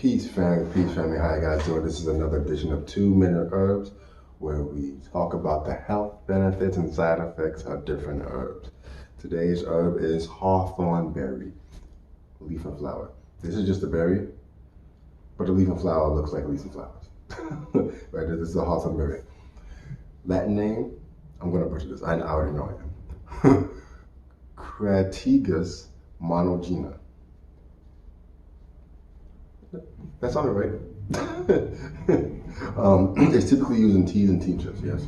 Peace family, how you guys doing? This is another edition of 2 Minute Herbs, where we talk about the health benefits and side effects of different herbs. Today's herb is hawthorn berry, leaf and flower. This is just a berry, but the leaf and flower looks like leaves and flowers. Right, this is a hawthorn berry. Latin name, I'm gonna butcher this, I already know I am. Crataegus Monogyna. That sounded right. It's typically used in teas and tinctures, yes.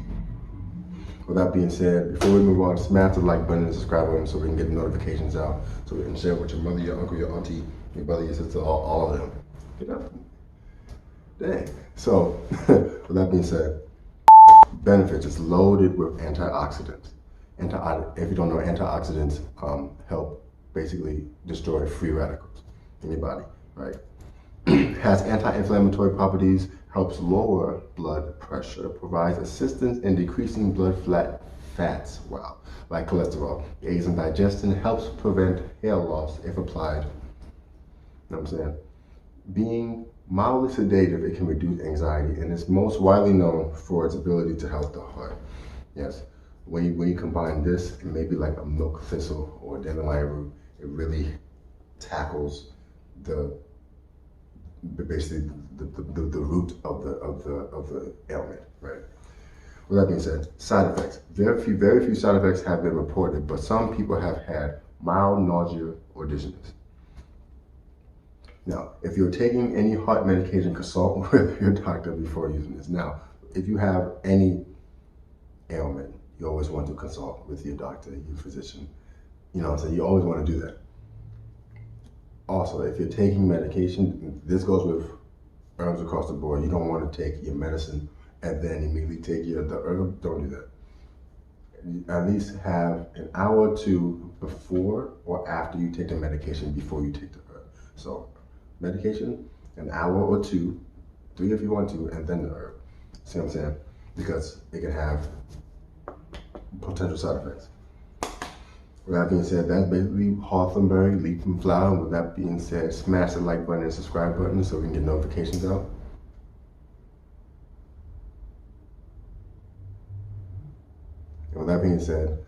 With that being said, before we move on, smash the like button and subscribe button so we can get notifications out, so we can share with your mother, your uncle, your auntie, your brother, your sister, all of them. You know? Dang. So, with that being said, benefits, it's loaded with antioxidants. If you don't know, antioxidants help basically destroy free radicals in your body, right? Has anti-inflammatory properties, helps lower blood pressure, provides assistance in decreasing blood fats, wow, like cholesterol, aids in digestion, helps prevent hair loss if applied. You know what I'm saying? Being mildly sedative, it can reduce anxiety, and it's most widely known for its ability to help the heart. Yes, when you combine this and maybe like a milk thistle or a dandelion root, it really tackles basically the root of the ailment, right? With that being said, side effects. Very few side effects have been reported, but some people have had mild nausea or dizziness. Now, if you're taking any heart medication, consult with your doctor before using this. Now, if you have any ailment, you always want to consult with your doctor, your physician. You know what I'm saying? You always want to do that. Also, if you're taking medication, this goes with herbs across the board. You don't want to take your medicine and then immediately take the herb. Don't do that. At least have an hour or two before or after you take the medication before you take the herb. So, medication, an hour or two, 3 if you want to, and then the herb. See what I'm saying? Because it can have potential side effects. With that being said, that's basically hawthorn berry, leaf and flower. And with that being said, smash the like button and subscribe button so we can get notifications out. And with that being said,